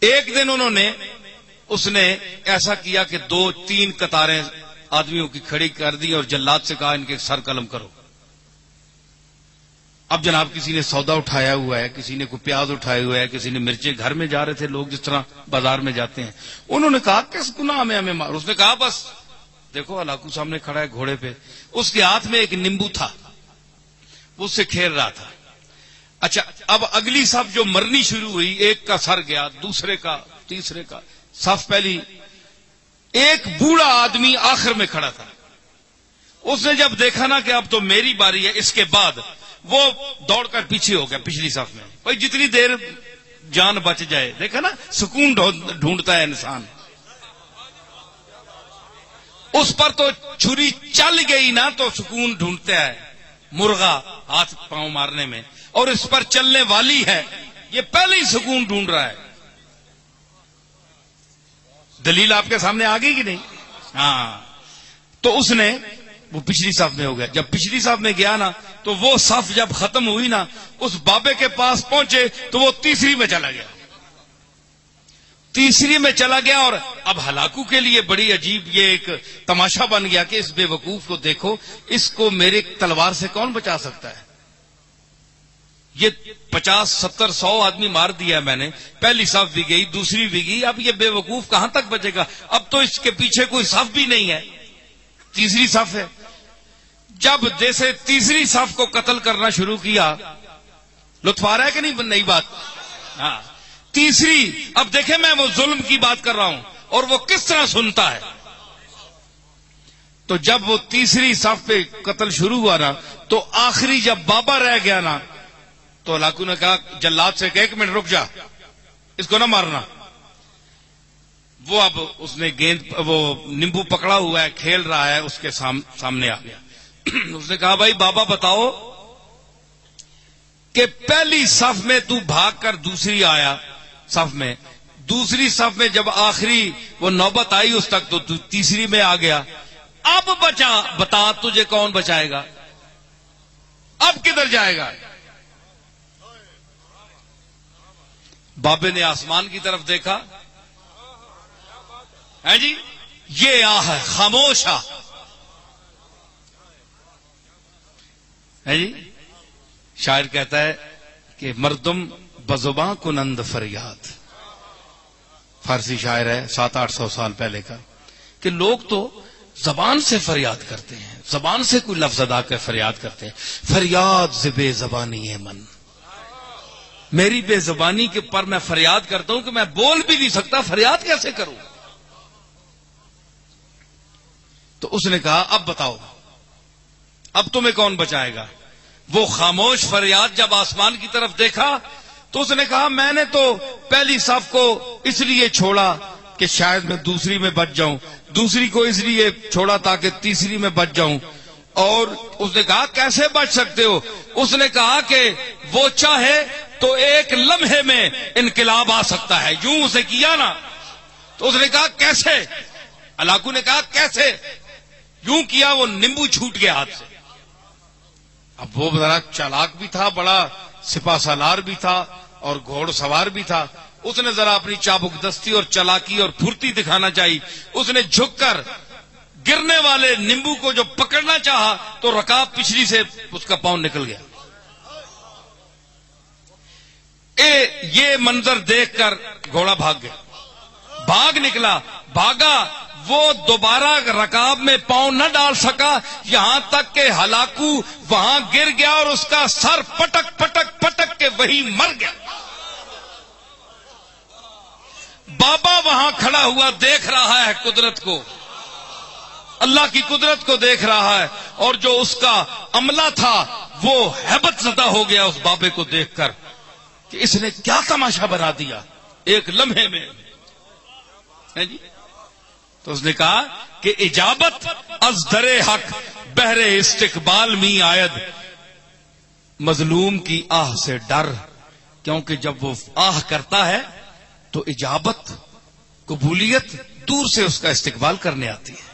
ایک دن اس نے ایسا کیا کہ 2-3 قطاریں آدمیوں کی کھڑی کر دی اور جلاد سے کہا ان کے سر قلم کرو. اب جناب کسی نے سودا اٹھایا ہوا ہے، کسی نے کوئی پیاز اٹھائے ہوا ہے، کسی نے مرچیں، گھر میں جا رہے تھے لوگ جس طرح بازار میں جاتے ہیں. انہوں نے کہا کس گناہ میں ہمیں مار. اس نے کہا بس دیکھو ہلاکو سامنے کھڑا ہے گھوڑے پہ، اس کے ہاتھ میں ایک نیمبو تھا، وہ اس سے کھیل رہا تھا. اچھا اب اگلی صف جو مرنی شروع ہوئی، ایک کا سر گیا، دوسرے کا، تیسرے کا. صف پہلی، ایک بوڑھا آدمی آخر میں کھڑا تھا. اس نے جب دیکھا نا کہ اب تو میری باری ہے، اس کے بعد وہ دوڑ کر پیچھے ہو گیا پچھلی صف میں. بھائی جتنی دیر جان بچ جائے، دیکھا نا سکون ڈھونڈتا ہے انسان. اس پر تو چھری چل گئی نا تو سکون ڈھونڈتا ہے مرغا ہاتھ پاؤں مارنے میں، اور اس پر چلنے والی ہے، یہ پہلے ہی سکون ڈھونڈ رہا ہے. دلیل آپ کے سامنے آ گئی کہ نہیں؟ ہاں. تو اس نے وہ پچھلی صف میں ہو گیا. جب پچھلی صف میں گیا نا تو وہ صف جب ختم ہوئی نا، اس بابے کے پاس پہنچے تو وہ تیسری میں چلا گیا. تیسری میں چلا گیا اور اب ہلاکو کے لیے بڑی عجیب یہ ایک تماشا بن گیا کہ اس بے وقوف کو دیکھو، اس کو میرے تلوار سے کون بچا سکتا ہے؟ یہ 50 70 100 آدمی مار دیا میں نے، پہلی صف بھی گئی، دوسری بھی گئی، اب یہ بے وقوف کہاں تک بچے گا؟ اب تو اس کے پیچھے کوئی صف بھی نہیں ہے، تیسری صف ہے. جب جیسے تیسری صف کو قتل کرنا شروع کیا، لطف آ رہا ہے کہ نہیں بات؟ ہاں تیسری. اب دیکھیں میں وہ ظلم کی بات کر رہا ہوں اور وہ کس طرح سنتا ہے. تو جب وہ تیسری صف پہ قتل شروع ہوا نا تو آخری جب بابا رہ گیا نا تو ہلاکو نے کہا جلاد سے کہ 1 منٹ رک جا، اس کو نہ مارنا. وہ اب اس نے گیند وہ نیمبو پکڑا ہوا ہے، کھیل رہا ہے، اس کے سامنے آ گیا. اس نے کہا بھائی بابا بتاؤ کہ پہلی صف میں تو بھاگ کر دوسری آیا صف میں، دوسری صف میں جب آخری وہ نوبت آئی اس تک تو تیسری میں آ گیا. اب بتا تجھے کون بچائے گا؟ اب کدھر جائے گا؟ بابے نے آسمان کی طرف دیکھا ہے جی، یہ آہ ہے خاموش آہ ہے جی. شاعر کہتا ہے کہ مردم بزباں کنند فریاد، فارسی شاعر ہے 700-800 سال پہلے کا، کہ لوگ تو زبان سے فریاد کرتے ہیں، زبان سے کوئی لفظ ادا کر فریاد کرتے ہیں. فریاد ز بے زبانی ہے من، میری بے زبانی کے پر میں فریاد کرتا ہوں کہ میں بول بھی نہیں سکتا، فریاد کیسے کروں؟ تو اس نے کہا اب بتاؤ اب تمہیں کون بچائے گا؟ وہ خاموش فریاد جب آسمان کی طرف دیکھا تو اس نے کہا میں نے تو پہلی صف کو اس لیے چھوڑا کہ شاید میں دوسری میں بچ جاؤں، دوسری کو اس لیے چھوڑا تاکہ تیسری میں بچ جاؤں. اور اس نے کہا کیسے بچ سکتے ہو؟ اس نے کہا کہ وہ چاہے تو ایک لمحے میں انقلاب آ سکتا ہے. یوں اسے کیا نا تو اس نے کہا کیسے؟ ہلاکو نے کہا کیسے؟ یوں کیا، وہ نیمبو چھوٹ گیا ہاتھ سے. اب وہ ذرا چالاک بھی تھا، بڑا سپاہ سالار بھی تھا اور گھوڑ سوار بھی تھا. اس نے ذرا اپنی چابک دستی اور چالاکی اور پھرتی دکھانا چاہیے. اس نے جھک کر گرنے والے نیمبو کو جو پکڑنا چاہا تو رکاب پچھلی سے اس کا پاؤں نکل گیا. یہ منظر دیکھ کر گھوڑا بھاگ گیا، بھاگ نکلا، بھاگا، وہ دوبارہ رکاب میں پاؤں نہ ڈال سکا، یہاں تک کہ ہلاکو وہاں گر گیا اور اس کا سر پٹک پٹک پٹک کے وہی مر گیا. بابا وہاں کھڑا ہوا دیکھ رہا ہے قدرت کو، اللہ کی قدرت کو دیکھ رہا ہے، اور جو اس کا عملہ تھا وہ ہیبت زدہ ہو گیا اس بابے کو دیکھ کر کہ اس نے کیا تماشا بنا دیا ایک لمحے میں. جی تو اس نے کہا کہ اجابت از در حق بہر استقبال می آید، مظلوم کی آہ سے ڈر، کیونکہ جب وہ آہ کرتا ہے تو اجابت، قبولیت دور سے اس کا استقبال کرنے آتی ہے.